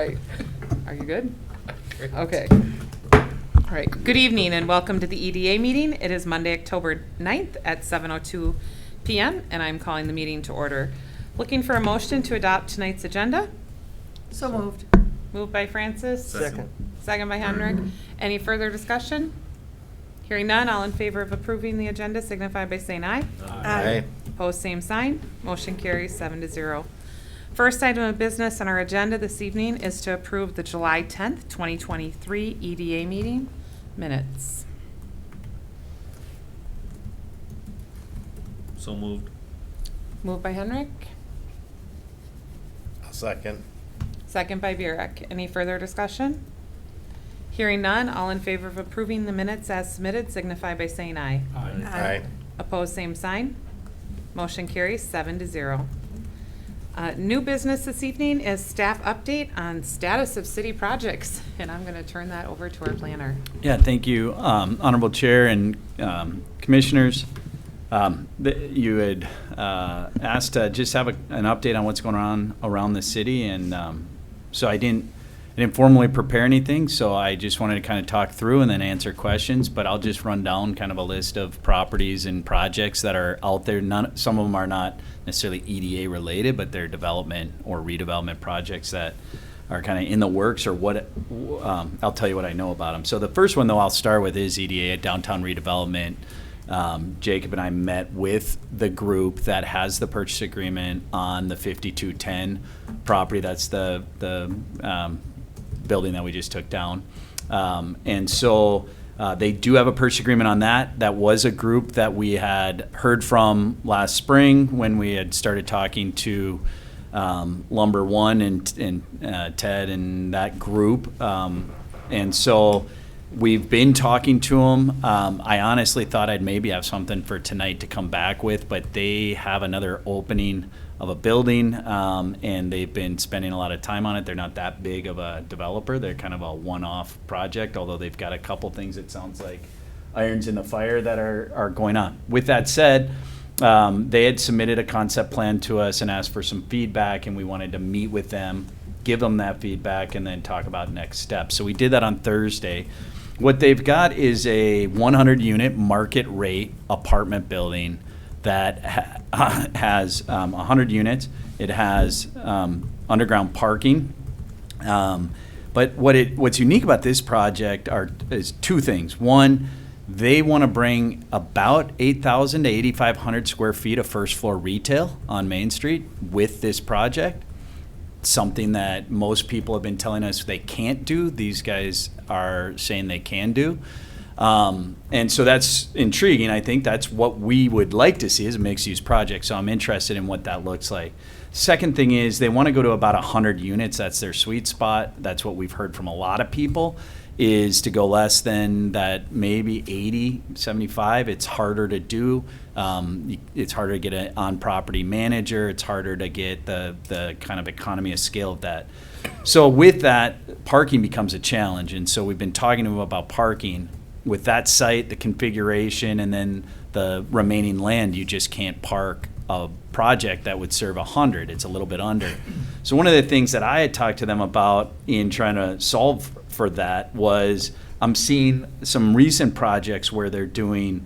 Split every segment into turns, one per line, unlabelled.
right. Are you good? Okay. All right. Good evening and welcome to the EDA meeting. It is Monday, October 9th at 7:02 p.m. and I'm calling the meeting to order. Looking for a motion to adopt tonight's agenda.
So moved.
Moved by Francis.
Second.
Second by Henrik. Any further discussion? Hearing none, all in favor of approving the agenda signify by saying aye.
Aye.
Opposed, same sign. Motion carries 7-0. First item of business on our agenda this evening is to approve the July 10th, 2023 EDA meeting minutes.
So moved.
Moved by Henrik.
I'll second.
Second by Burek. Any further discussion? Hearing none, all in favor of approving the minutes as submitted signify by saying aye.
Aye.
Opposed, same sign. Motion carries 7-0. New business this evening is staff update on status of city projects, and I'm going to turn that over to our planner.
Yeah, thank you, Honorable Chair and Commissioners. You had asked to just have an update on what's going on around the city, and so I didn't formally prepare anything, so I just wanted to kind of talk through and then answer questions, but I'll just run down kind of a list of properties and projects that are out there. Some of them are not necessarily EDA related, but they're development or redevelopment projects that are kind of in the works or what, I'll tell you what I know about them. So the first one, though, I'll start with is EDA, downtown redevelopment. Jacob and I met with the group that has the purchase agreement on the 5210 property. That's the building that we just took down. And so they do have a purchase agreement on that. That was a group that we had heard from last spring when we had started talking to Lumber One and Ted and that group. And so we've been talking to them. I honestly thought I'd maybe have something for tonight to come back with, but they have another opening of a building, and they've been spending a lot of time on it. They're not that big of a developer. They're kind of a one-off project, although they've got a couple things, it sounds like, irons in the fire that are going on. With that said, they had submitted a concept plan to us and asked for some feedback, and we wanted to meet with them, give them that feedback, and then talk about next steps. So we did that on Thursday. What they've got is a 100-unit market rate apartment building that has 100 units. It has underground parking. But what's unique about this project is two things. One, they want to bring about 8,000 to 8,500 square feet of first floor retail on Main Street with this project. Something that most people have been telling us they can't do. These guys are saying they can do. And so that's intriguing. I think that's what we would like to see as a mixed-use project. So I'm interested in what that looks like. Second thing is they want to go to about 100 units. That's their sweet spot. That's what we've heard from a lot of people, is to go less than that, maybe 80, 75. It's harder to do. It's harder to get an on-property manager. It's harder to get the kind of economy of scale of that. So with that, parking becomes a challenge. And so we've been talking to them about parking. With that site, the configuration, and then the remaining land, you just can't park a project that would serve 100. It's a little bit under. So one of the things that I had talked to them about in trying to solve for that was I'm seeing some recent projects where they're doing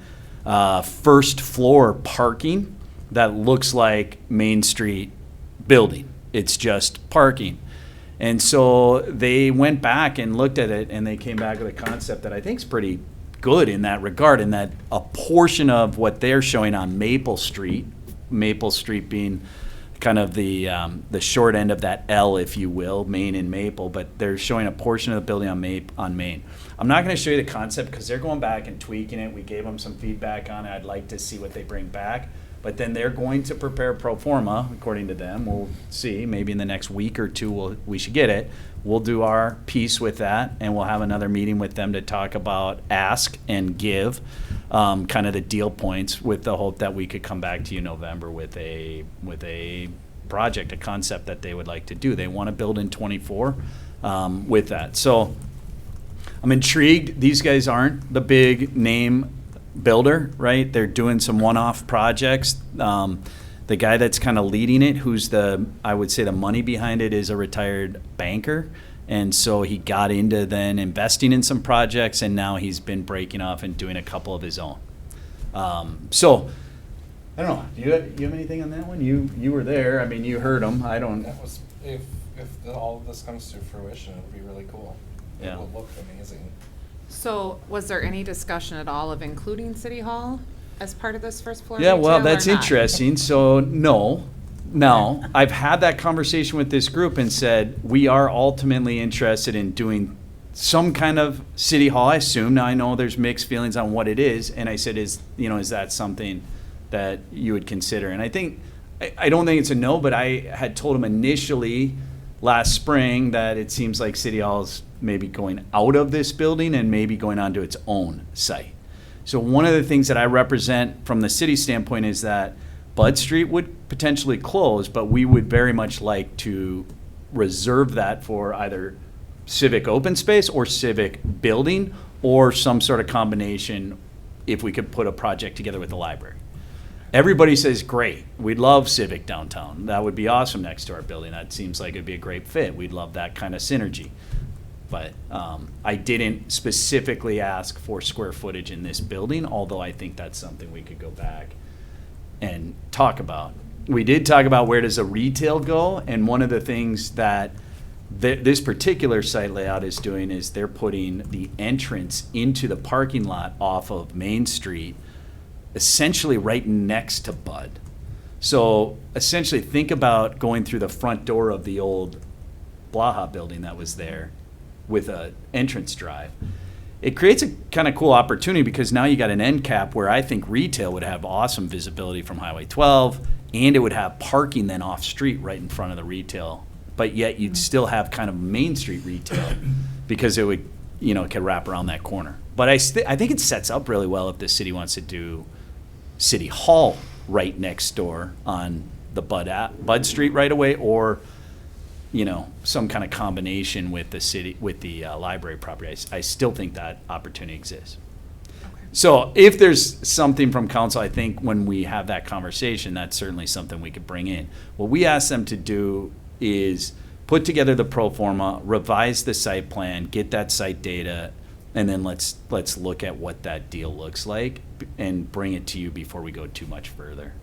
first floor parking that looks like Main Street building. It's just parking. And so they went back and looked at it, and they came back with a concept that I think is pretty good in that regard, in that a portion of what they're showing on Maple Street being kind of the short end of that L, if you will, Main and Maple, but they're showing a portion of the building on Main. I'm not going to show you the concept because they're going back and tweaking it. We gave them some feedback on it. I'd like to see what they bring back. But then they're going to prepare pro forma, according to them. We'll see. Maybe in the next week or two we should get it. We'll do our piece with that, and we'll have another meeting with them to talk about ask and give, kind of the deal points, with the hope that we could come back to you in November with a project, a concept that they would like to do. They want to build in 24 with that. So I'm intrigued. These guys aren't the big name builder, right? They're doing some one-off projects. The guy that's kind of leading it, who's I would say the money behind it, is a retired banker. And so he got into then investing in some projects, and now he's been breaking off and doing a couple of his own. So, I don't know. Do you have anything on that one? You were there. I mean, you heard him. I don't.
That was, if all of this comes to fruition, it would be really cool.
Yeah.
It will look amazing.
So was there any discussion at all of including City Hall as part of this first floor
Yeah, well,
retail or
that's
not?
interesting. So, no. Now, I've had that conversation with this group and said, we are ultimately interested in doing some kind of city hall, I assume. Now, I know there's mixed feelings on what it is. And I said, is that something that you would consider? And I don't think it's a no, but I had told him initially last spring that it seems like City Hall's maybe going out of this building and maybe going onto its own site. So one of the things that I represent from the city standpoint is that Bud Street would potentially close, but we would very much like to reserve that for either civic open space or civic building or some sort of combination if we could put a project together with the library. Everybody says, great, we'd love civic downtown. That would be awesome next to our building. That seems like it'd be a great fit. We'd love that kind of synergy. But I didn't specifically ask for square footage in this building, although I think that's something we could go back and talk about. We did talk about where does a retail go, and one of the things that this particular site layout is doing is they're putting the entrance into the parking lot off of Main Street, essentially right next to Bud. So essentially think about going through the front door of the old Blaha building that was there with a entrance drive. It creates a kind of cool opportunity because now you got an end cap where I think retail would have awesome visibility from Highway 12, and it would have parking then off street right in front of the retail. But yet you'd still have kind of Main Street retail because it would, it could wrap around that corner. But I think it sets up really well if the city wants to do City Hall right next door on the Bud Street right away, or some kind of combination with the city, with the library property. I still think that opportunity exists.
Okay.
So if there's something from council, I think when we have that conversation, that's certainly something we could bring in. What we ask them to do is put together the pro forma, revise the site plan, get that site data, and then let's look at what that deal looks like and bring it to you before we go too much further.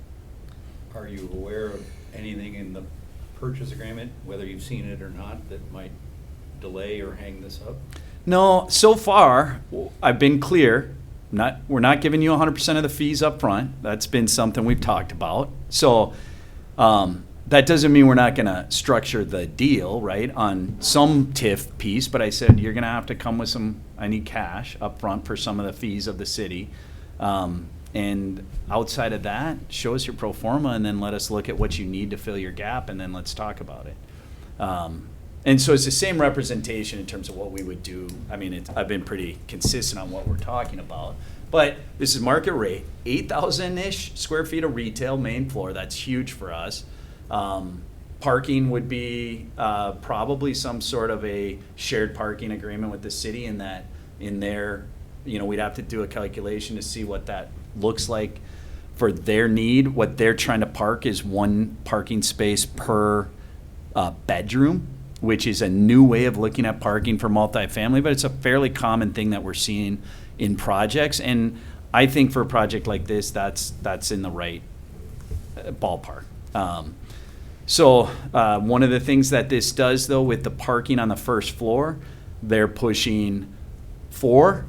Are you aware of anything in the purchase agreement, whether you've seen it or not, that might delay or hang this up?
No, so far, I've been clear. We're not giving you 100% of the fees up front. That's been something we've talked about. So that doesn't mean we're not going to structure the deal, right, on some TIF piece. But I said you're going to have to come with I need cash up front for some of the fees of the city. And outside of that, show us your pro forma and then let us look at what you need to fill your gap, and then let's talk about it. And so it's the same representation in terms of what we would do. I mean, I've been pretty consistent on what we're talking about. But this is market rate, 8,000-ish square feet of retail, main floor. That's huge for us. Parking would be probably some sort of a shared parking agreement with the city in that we'd have to do a calculation to see what that looks like for their need. What they're trying to park is one parking space per bedroom, which is a new way of looking at parking for multifamily, but it's a fairly common thing that we're seeing in projects. And I think for a project like this, that's in the right ballpark. So one of the things that this does, though, with the parking on the first floor, they're pushing 4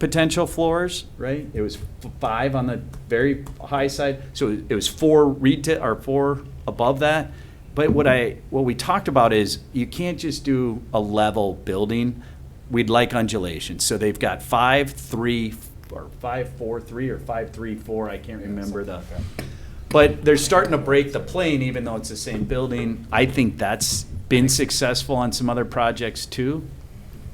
potential floors, right? It was 5 on the very high side, so it was 4 retail or 4 above that. But what we talked about is you can't just do a level building. We'd like undulation. So they've got 5, 3, or 5, 4, 3, or 5, 3, 4. I can't remember But they're starting to break the plane, even though it's the same building. I think that's been successful on some other projects too.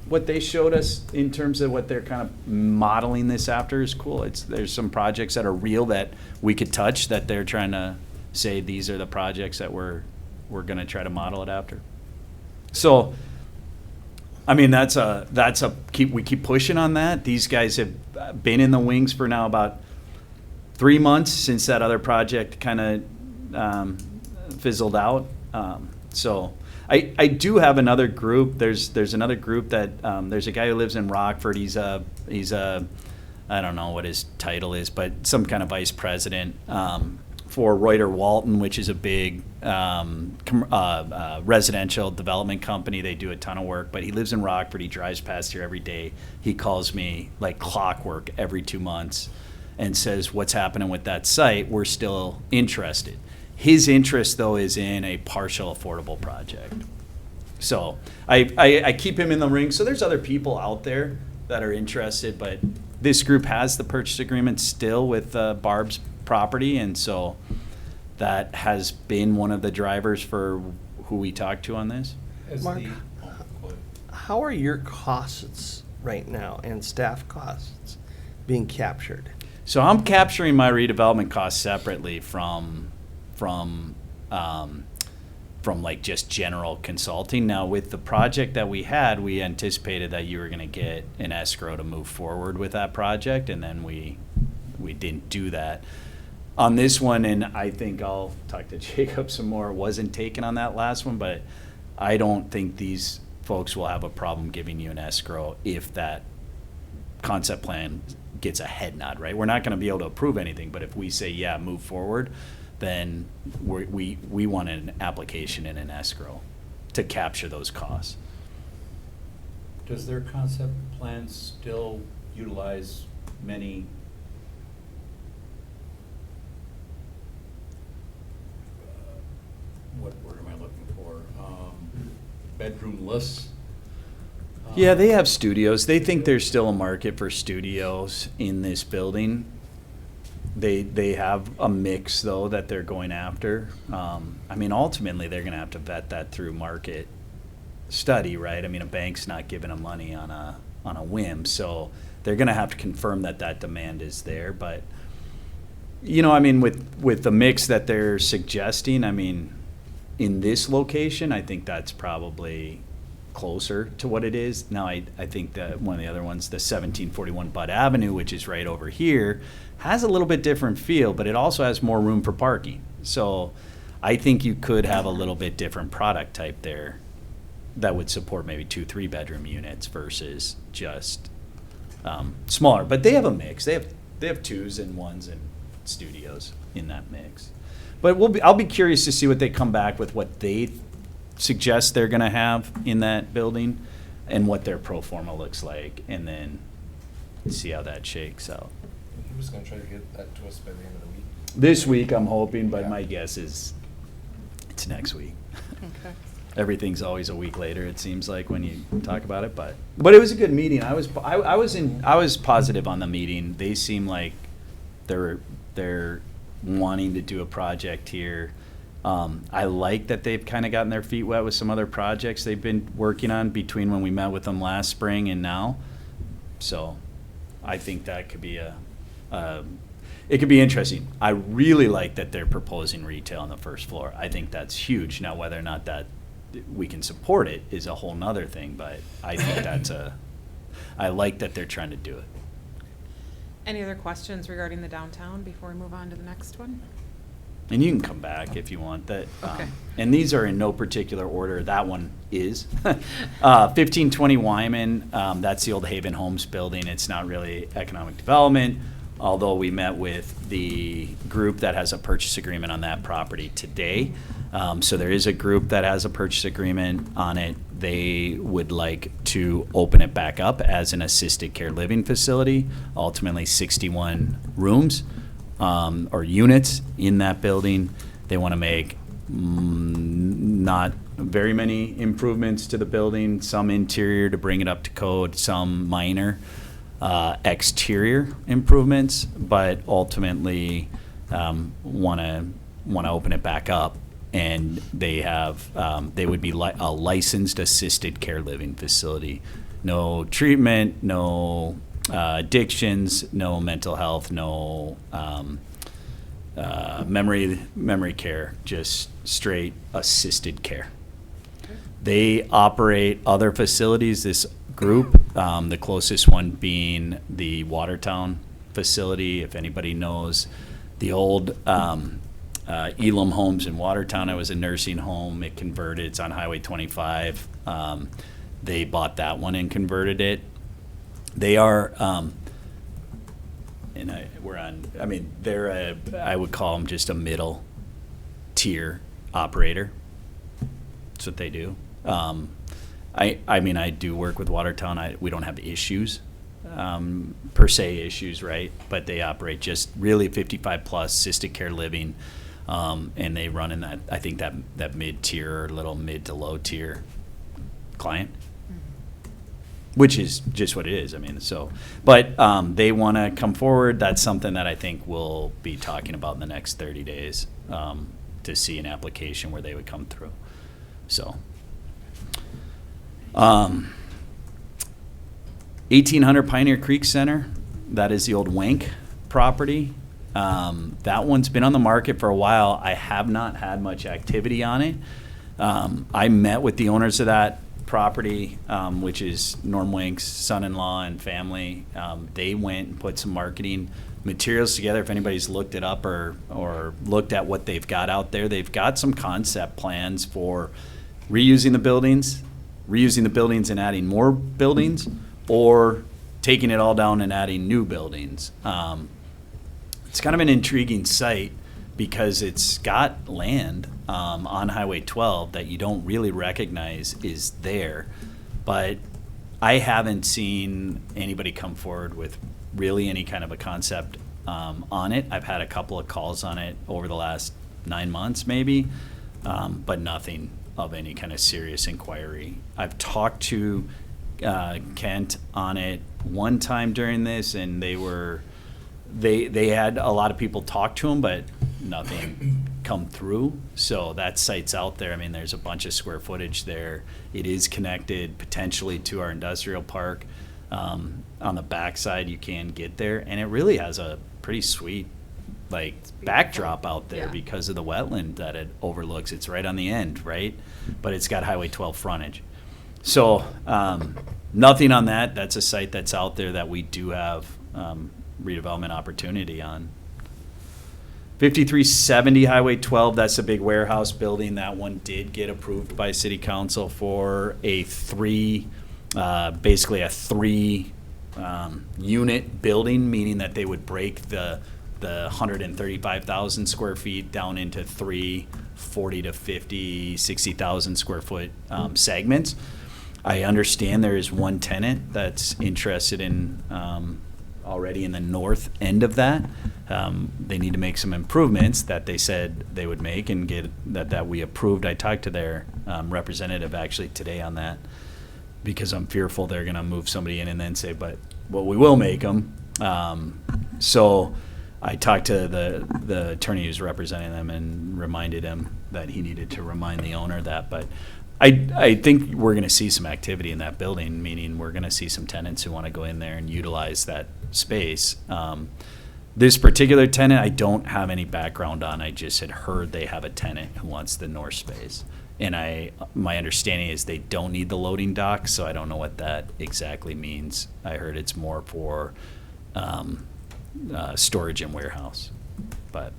What they showed us in terms of what they're kind of modeling this after is cool. There's some projects that are real that we could touch, that they're trying to say these are the projects that we're going to try to model it after. So, I mean, we keep pushing on that. These guys have been in the wings for now about 3 months since that other project kind of fizzled out. So I do have another group. There's another group that there's a guy who lives in Rockford. He's a I don't know what his title is, but some kind of vice president for Reuter Walton, which is a big residential development company. They do a ton of work, but he lives in Rockford. He drives past here every day. He calls me like clockwork every 2 months and says, what's happening with that site? We're still interested. His interest, though, is in a partial affordable project. So I keep him in the ring. So there's other people out there that are interested, but this group has the purchase agreement still with Barb's property, and so that has been one of the drivers for who we talked to on this.
Is
Mark,
the- oh, go ahead.
how are your costs right now and staff costs being captured?
So I'm capturing my redevelopment costs separately from like just general consulting. Now with the project that we had, we anticipated that you were going to get an escrow to move forward with that project, and then we didn't do that. On this one, and I think I'll talk to Jacob some more, wasn't taken on that last one, but I don't think these folks will have a problem giving you an escrow if that concept plan gets a head nod, right? We're not going to be able to approve anything, but if we say, yeah, move forward, then we want an application and an escrow to capture those costs.
Does their concept plan still utilize many what word am I looking for? Bedroomless?
Yeah, they have studios. They think there's still a market for studios in this building. They have a mix, though, that they're going after. I mean, ultimately, they're going to have to vet that through market study, right? I mean, a bank's not giving them money on a whim, so they're going to have to confirm that demand is there. But, you know, I mean, with the mix that they're suggesting, I mean, in this location, I think that's probably closer to what it is. Now, I think that one of the other ones, the 1741 Bud Avenue, which is right over here, has a little bit different feel, but it also has more room for parking. So I think you could have a little bit different product type there that would support maybe 2-3 bedroom units versus just smaller. But they have a mix. They have twos and ones and studios in that mix. But I'll be curious to see what they come back with, what they suggest they're going to have in that building and what their pro forma looks like, and then see how that shakes out.
He was gonna try to get that to us by the end of the week.
This week, I'm hoping, but
Yeah.
my guess is it's next week.
Okay.
Everything's always a week later, it seems like, when you talk about it, but it was a good meeting. I was positive on the meeting. They seem like they're wanting to do a project here. I like that they've kind of gotten their feet wet with some other projects they've been working on between when we met with them last spring and now. So I think that could be it could be interesting. I really like that they're proposing retail on the first floor. I think that's huge. Now, whether or not that we can support it is a whole nother thing, but I think I like that they're trying to do it.
Any other questions regarding the downtown before we move on to the next one?
And you can come back if you want that.
Okay.
And these are in no particular order. That one is. 1520 Wyman, that's the old Haven Homes building. It's not really economic development, although we met with the group that has a purchase agreement on that property today. So there is a group that has a purchase agreement on it. They would like to open it back up as an assisted care living facility, ultimately 61 rooms. Or units in that building. They want to make not very many improvements to the building, some interior to bring it up to code, some minor exterior improvements, but ultimately want to open it back up. And they would be a licensed assisted care living facility. No treatment, no addictions, no mental health, no memory care, just straight assisted care. They operate other facilities, this group, the closest one being the Watertown facility. If anybody knows the old Elam Homes in Watertown. It was a nursing home. It converted. It's on Highway 25. They bought that one and converted it. They are, they're I would call them just a middle tier operator. That's what they do. I do work with Watertown. We don't have issues, per se issues, right? But they operate just really 55 plus assisted care living, and they run in that, I think that mid tier or little mid to low tier client, which is just what it is. But they want to come forward. That's something that I think we'll be talking about in the next 30 days to see an application where they would come through. So. 1800 Pioneer Creek Center, that is the old Wank property. That one's been on the market for a while. I have not had much activity on it. I met with the owners of that property, which is Norm Wank's son-in-law and family. They went and put some marketing materials together. If anybody's looked it up or looked at what they've got out there, they've got some concept plans for reusing the buildings and adding more buildings, or taking it all down and adding new buildings. It's kind of an intriguing site because it's got land on Highway 12 that you don't really recognize is there. But I haven't seen anybody come forward with really any kind of a concept on it. I've had a couple of calls on it over the last 9 months maybe, but nothing of any kind of serious inquiry. I've talked to Kent on it one time during this, and they had a lot of people talk to him, but nothing come through. So that site's out there. There's a bunch of square footage there. It is connected potentially to our industrial park. On the backside, you can get there, and it really has a pretty sweet backdrop out there because of the wetland that it overlooks. It's right on the end, right? But it's got Highway 12 frontage. So nothing on that. That's a site that's out there that we do have redevelopment opportunity on. 5370 Highway 12, that's a big warehouse building. That one did get approved by City Council for basically a three unit building, meaning that they would break the 135,000 square feet down into 40 to 50, 60,000 square foot segments. I understand there is one tenant that's interested in already in the north end of that. They need to make some improvements that they said they would make and get that we approved. I talked to their representative actually today on that, because I'm fearful they're going to move somebody in and then say, but we will make them. So I talked to the attorney who's representing them and reminded him that he needed to remind the owner of that. But I think we're going to see some activity in that building, meaning we're going to see some tenants who want to go in there and utilize that space. This particular tenant, I don't have any background on. I just had heard they have a tenant who wants the north space. And my understanding is they don't need the loading dock, so I don't know what that exactly means. I heard it's more for storage and warehouse. But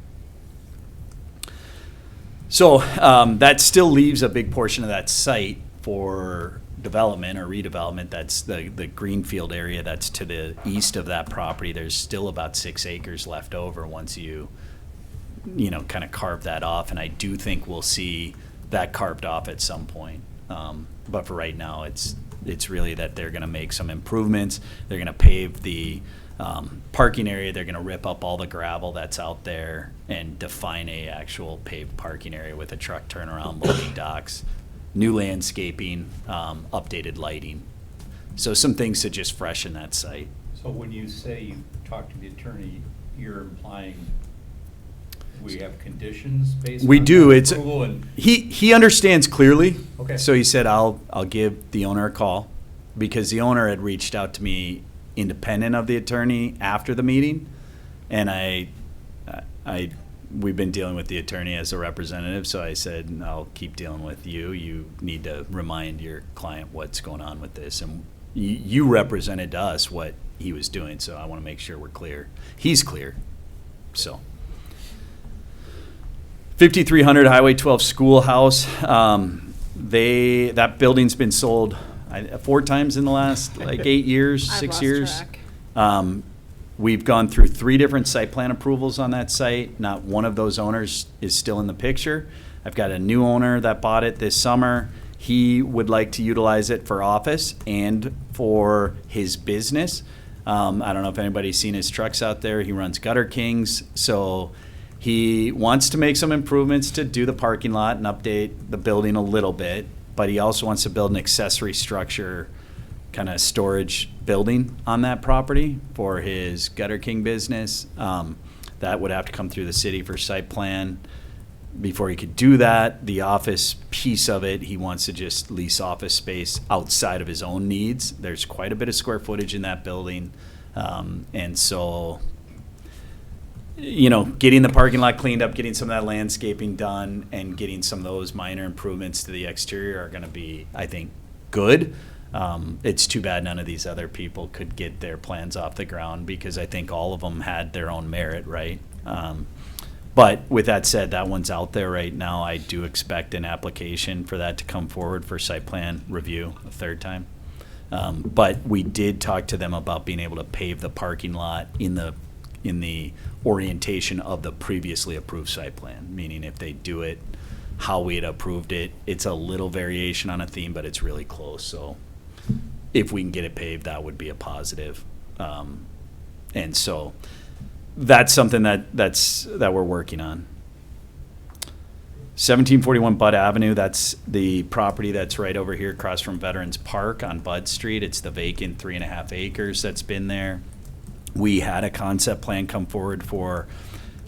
so that still leaves a big portion of that site for development or redevelopment. That's the greenfield area that's to the east of that property. There's still about 6 acres left over once you kind of carve that off, and I do think we'll see that carved off at some point. But for right now, it's really that they're going to make some improvements. They're going to pave the parking area. They're going to rip up all the gravel that's out there and define a actual paved parking area with a truck turnaround, loading docks, new landscaping, updated lighting. So some things to just freshen that site.
So when you say you talked to the attorney, you're implying we have conditions based on
We do. It's
approval and
he understands clearly.
Okay.
So he said I'll give the owner a call, because the owner had reached out to me independent of the attorney after the meeting, and we've been dealing with the attorney as a representative. So I said I'll keep dealing with you. You need to remind your client what's going on with this, and you represented to us what he was doing. So I want to make sure we're clear. He's clear. So. 5300 Highway 12 Schoolhouse. That building's been sold 4 times in the last like 8 years,
I've
6
lost
years.
track.
We've gone through 3 different site plan approvals on that site. Not one of those owners is still in the picture. I've got a new owner that bought it this summer. He would like to utilize it for office and for his business. I don't know if anybody's seen his trucks out there. He runs Gutter Kings. So he wants to make some improvements to do the parking lot and update the building a little bit, but he also wants to build an accessory structure kind of storage building on that property for his Gutter King business. That would have to come through the city for site plan. Before he could do that, the office piece of it, he wants to just lease office space outside of his own needs. There's quite a bit of square footage in that building. And so, getting the parking lot cleaned up, getting some of that landscaping done, and getting some of those minor improvements to the exterior are going to be, I think, good. It's too bad none of these other people could get their plans off the ground, because I think all of them had their own merit, right? But with that said, that one's out there right now. I do expect an application for that to come forward for site plan review a 3rd time. But we did talk to them about being able to pave the parking lot in the orientation of the previously approved site plan, meaning if they do it how we had approved it, it's a little variation on a theme, but it's really close. So if we can get it paved, that would be a positive. And so that's something that we're working on. 1741 Bud Avenue, that's the property that's right over here across from Veterans Park on Bud Street. It's the vacant 3.5 acres that's been there. We had a concept plan come forward for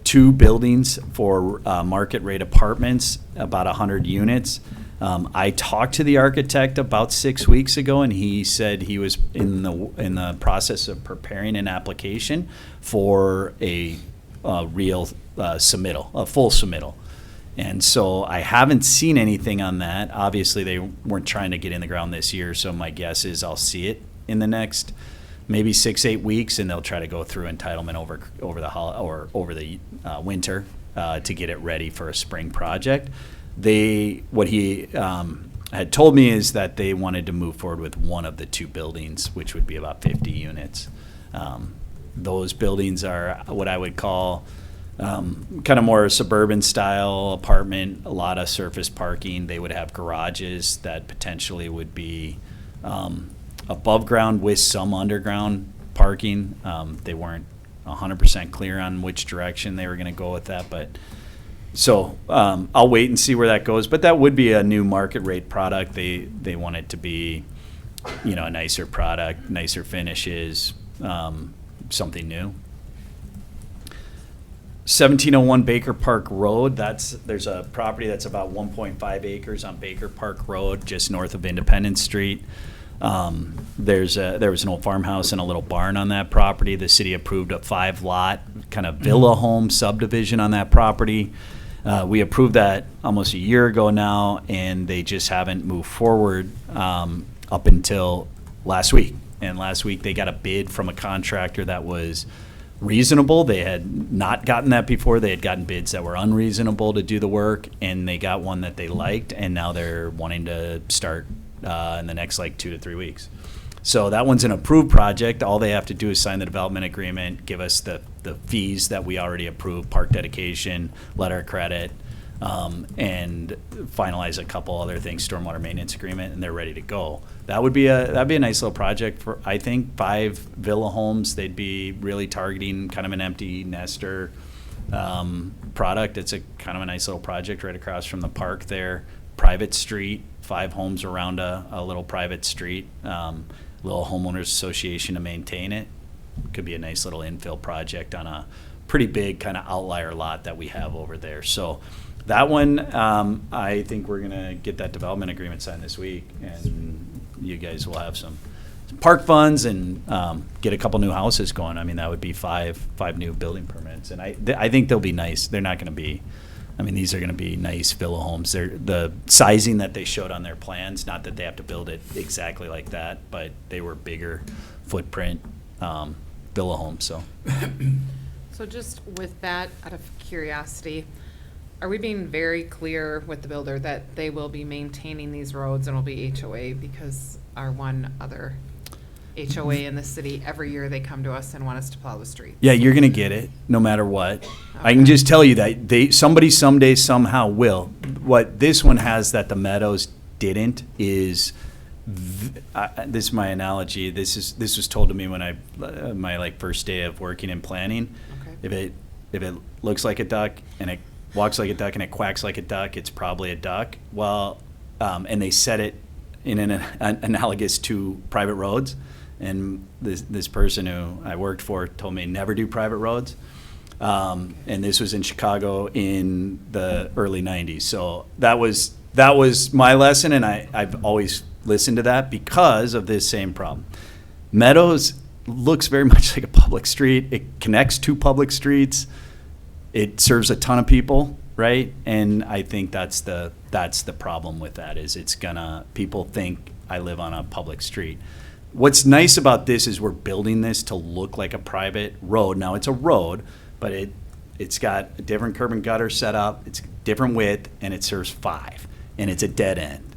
2 buildings for market rate apartments, about 100 units. I talked to the architect about 6 weeks ago, and he said he was in the process of preparing an application for a real submittal, a full submittal. And so I haven't seen anything on that. Obviously, they weren't trying to get in the ground this year, so my guess is I'll see it in the next maybe 6-8 weeks, and they'll try to go through entitlement over the winter to get it ready for a spring project. What he had told me is that they wanted to move forward with one of the 2 buildings, which would be about 50 units. Those buildings are what I would call kind of more suburban style apartment, a lot of surface parking. They would have garages that potentially would be above ground with some underground parking. They weren't 100% clear on which direction they were going to go with that, but so I'll wait and see where that goes. But that would be a new market rate product. They want it to be, a nicer product, nicer finishes, something new. 1701 Baker Park Road. There's a property that's about 1.5 acres on Baker Park Road, just north of Independence Street. There was an old farmhouse and a little barn on that property. The city approved a 5-lot kind of villa home subdivision on that property. We approved that almost a year ago now, and they just haven't moved forward up until last week. And last week they got a bid from a contractor that was reasonable. They had not gotten that before. They had gotten bids that were unreasonable to do the work, and they got one that they liked, and now they're wanting to start in the next 2 to 3 weeks. So that one's an approved project. All they have to do is sign the development agreement, give us the fees that we already approved, park dedication, letter of credit, and finalize a couple other things, stormwater maintenance agreement, and they're ready to go. That'd be a nice little project for, I think, 5 villa homes. They'd be really targeting kind of an empty nester product. It's a kind of a nice little project right across from the park there. Private street, 5 homes around a little private street. Little homeowners association to maintain it. Could be a nice little infill project on a pretty big kind of outlier lot that we have over there. So that one, I think we're gonna get that development agreement signed this week, and you guys will have some park funds and get a couple new houses going. I mean, that would be 5 new building permits, and I think they'll be nice. They're not gonna be, these are going to be nice villa homes. They're the sizing that they showed on their plans, not that they have to build it exactly like that, but they were bigger footprint villa homes. So
So just with that, out of curiosity, Are we being very clear with the builder that they will be maintaining these roads and will be HOA? Because our one other HOA in the city, every year they come to us and want us to plow the streets.
Yeah, you're gonna get it, no matter what. I can just tell you that somebody someday somehow will. What this one has that the Meadows didn't is, this is my analogy. This was told to me when my first day of working in planning.
Okay.
If it looks like a duck and it walks like a duck and it quacks like a duck, it's probably a duck. Well, and they said it in an analogous to private roads. And this person who I worked for told me never do private roads. And this was in Chicago in the early 90s. So that was my lesson, and I've always listened to that because of this same problem. Meadows looks very much like a public street. It connects two public streets. It serves a ton of people, right? And I think that's the problem with that is people think I live on a public street. What's nice about this is we're building this to look like a private road. Now it's a road, but it's got a different curb and gutter set up. It's different width, and it serves 5, and it's a dead end.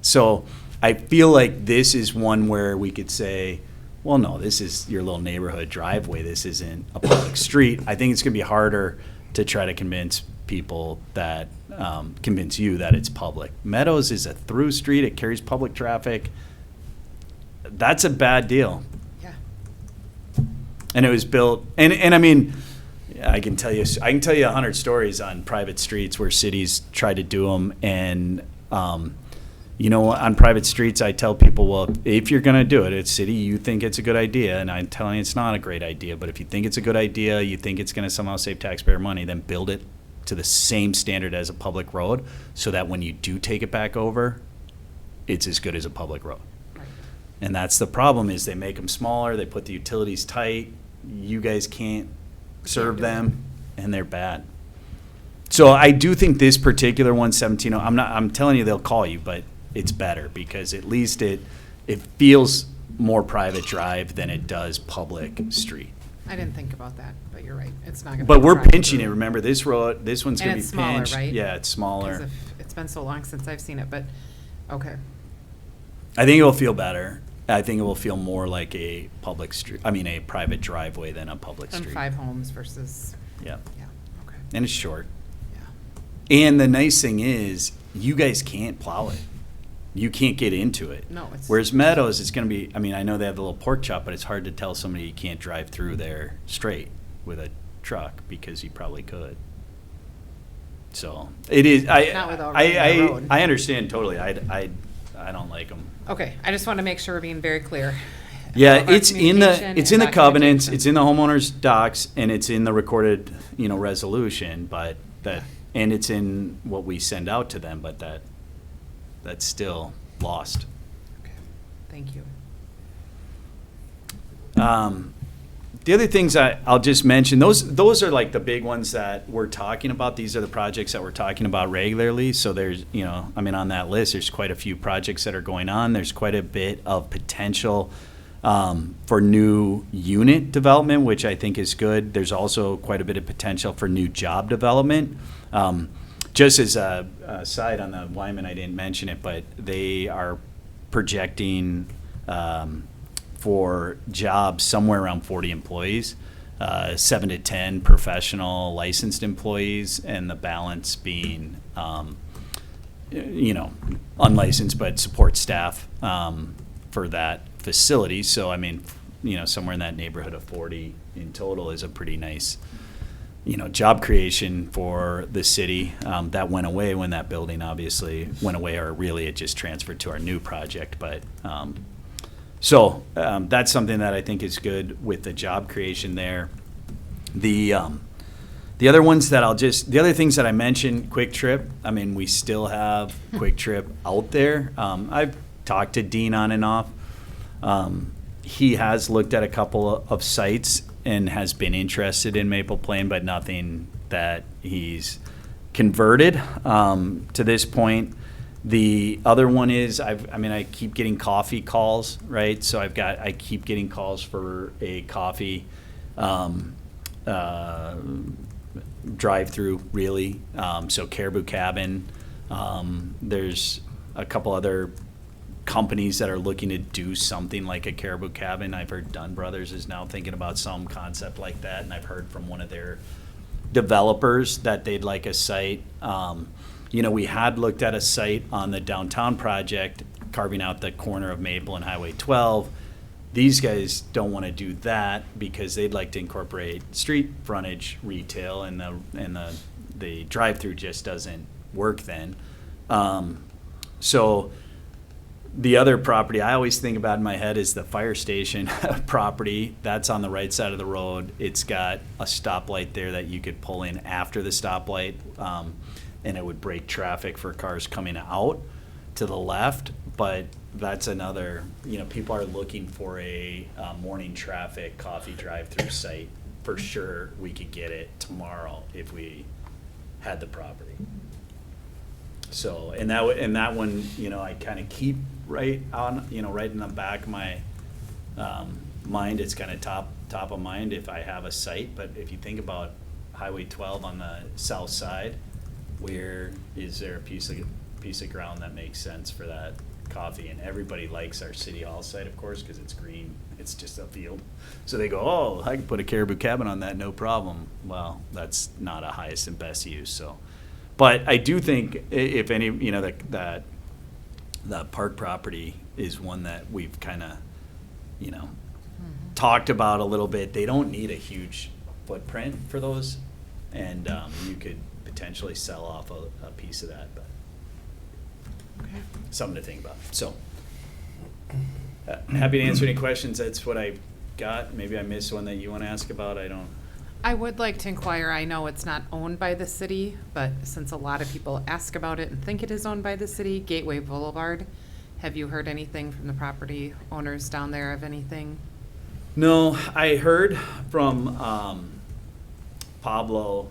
So I feel like this is one where we could say, well, no, this is your little neighborhood driveway. This isn't a public street. I think it's going to be harder to try to convince people that, convince you that it's public. Meadows is a through street. It carries public traffic. That's a bad deal.
Yeah.
And it was built, and I mean, I can tell you 100 stories on private streets where cities try to do them. And, on private streets, I tell people, well, if you're going to do it, it's city, you think it's a good idea. And I'm telling you it's not a great idea. But if you think it's a good idea, you think it's going to somehow save taxpayer money, then build it to the same standard as a public road so that when you do take it back over, it's as good as a public road. And that's the problem is they make them smaller, they put the utilities tight, you guys can't serve them, and they're bad. So I do think this particular one, 17, I'm telling you they'll call you, but it's better because at least it feels more private drive than it does public street.
I didn't think about that, but you're right. It's not going to.
But we're pinching it. Remember, this road, this one's going to be
smaller,
pinched.
right?
Yeah, it's smaller.
It's been so long since I've seen it, but okay.
I think it will feel better. I think it will feel more like a a private driveway than a public street.
And 5 homes versus.
Yeah.
Yeah. Okay.
And it's short.
Yeah.
And the nice thing is, you guys can't plow it. You can't get into it.
No, it's.
Whereas Meadows, it's going to be, I know they have the little pork chop, but it's hard to tell somebody you can't drive through there straight with a truck because you probably could. So it is.
Not without running the road.
I understand totally. I don't like them.
Okay, I just want to make sure we're being very clear.
Yeah,
All of our
it's in the
communication and
covenants,
documentation.
it's in the homeowner's docs, and it's in the recorded, resolution. But and it's in what we send out to them. But that's still lost.
Okay, thank you.
The other things I'll just mention, those are like the big ones that we're talking about. These are the projects that we're talking about regularly. So there's, on that list, there's quite a few projects that are going on. There's quite a bit of potential for new unit development, which I think is good. There's also quite a bit of potential for new job development. Just as a side on the Wyman, I didn't mention it, but they are projecting for jobs somewhere around 40 employees, 7 to 10 professional licensed employees, and the balance being, unlicensed but support staff for that facility. So, somewhere in that neighborhood of 40 in total is a pretty nice, job creation for the city. That went away when that building obviously went away, or really it just transferred to our new project. But So that's something that I think is good with the job creation there. The other ones that the other things that I mentioned, Quick Trip. We still have Quick Trip out there. I've talked to Dean on and off. He has looked at a couple of sites and has been interested in Maple Plain, but nothing that he's converted to this point. The other one is I keep getting coffee calls, right? So I keep getting calls for a coffee drive-through, really. So Caribou Cabin, there's a couple other companies that are looking to do something like a Caribou Cabin. I've heard Dunn Brothers is now thinking about some concept like that, and I've heard from one of their developers that they'd like a site. We had looked at a site on the downtown project, carving out the corner of Maple and Highway 12. These guys don't want to do that because they'd like to incorporate street frontage retail, and the drive-through just doesn't work then. So the other property I always think about in my head is the fire station property. That's on the right side of the road. It's got a stoplight there that you could pull in after the stoplight, and it would break traffic for cars coming out to the left. But that's another, people are looking for a morning traffic coffee drive-through site. For sure, we could get it tomorrow if we had the property. So, and that one, I kind of keep right on, right in the back of my mind. It's kind of top of mind if I have a site. But if you think about Highway 12 on the south side, where is there a piece of ground that makes sense for that coffee? And everybody likes our City Hall site, of course, because it's green. It's just a field. So they go, oh, I can put a Caribou Cabin on that, no problem. Well, that's not a highest and best use. So, but I do think if any, that park property is one that we've kind of, talked about a little bit. They don't need a huge footprint for those, and you could potentially sell off a piece of that, but
Okay.
something to think about. So, happy to answer any questions. That's what I got. Maybe I missed one that you want to ask about.
I would like to inquire, I know it's not owned by the city, but since a lot of people ask about it and think it is owned by the city, Gateway Boulevard, have you heard anything from the property owners down there of anything?
No, I heard from Pablo.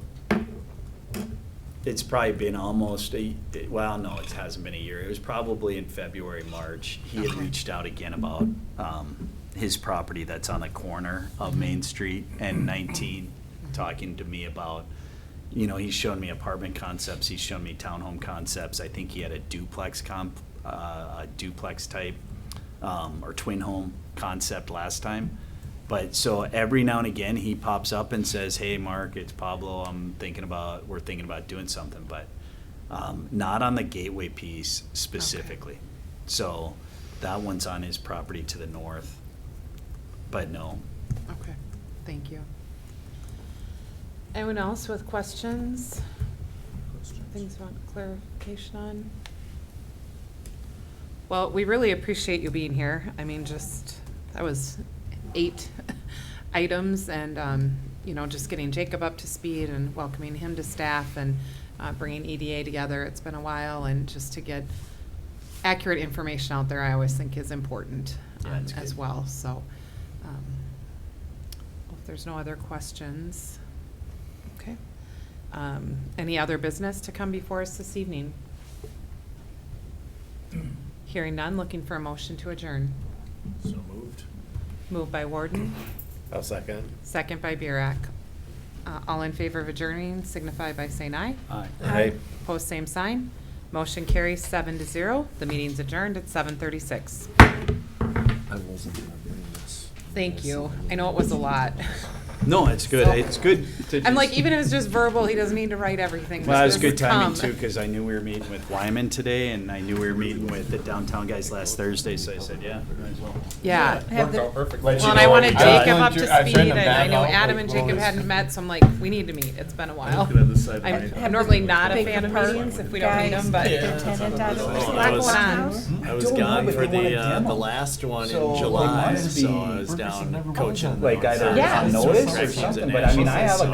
It's probably been almost it hasn't been a year. It was probably in February, March. He had
Okay.
reached out again about his property that's on the corner of Main Street and 19, talking to me about, he's shown me apartment concepts, he's shown me townhome concepts. I think he had a duplex type or twin home concept last time. But so every now and again he pops up and says, hey Mark, it's Pablo, we're thinking about doing something, but not on the Gateway piece specifically.
Okay.
So that one's on his property to the north, but no.
Okay, thank you. Anyone else with questions? Things you want clarification on? Well, we really appreciate you being here. I mean, that was 8 items, and just getting Jacob up to speed and welcoming him to staff and bringing EDA together. It's been a while, and just to get accurate information out there, I always think is important as well. So, if there's no other questions, okay. Any other business to come before us this evening? Hearing none, looking for a motion to adjourn.
So moved.
Moved by Warden,
I'll second.
second by Burek. All in favor of adjourning signify by saying aye.
Aye.
Aye.
Opposed, same sign. Motion carries 7-0. The meeting's adjourned at 7:36.
I wasn't gonna bring this.
Thank you. I know it was a lot.
No, it's good.
So-
It's good to
I'm like,
just-
even if it's just verbal, he doesn't need to write everything.
Well, it was
Just
good timing
come.
too, because I knew we were meeting with Wyman today, and I knew we were meeting with the downtown guys last Thursday, so I said, yeah, might as well.
Yeah.
Worked out perfect.
Well, and I wanted Jacob up to
I
speed,
trained
and
him
I
back
know
out,
Adam
like,
and Jacob
well,
hadn't met, so I'm like, we need to meet. It's been a while. I'm normally not a
Big
fan of
party
meetings if we don't need
guys
them, but
with
there's
the tenant out of
a
the
lot
was-
going on.
I was
Don't know,
gone
but
for
they want a
the
demo.
last one
So,
in
like,
July,
mine would
so
be-
I was down coaching.
Like either
Yeah.
on notice or something, but I mean, I have a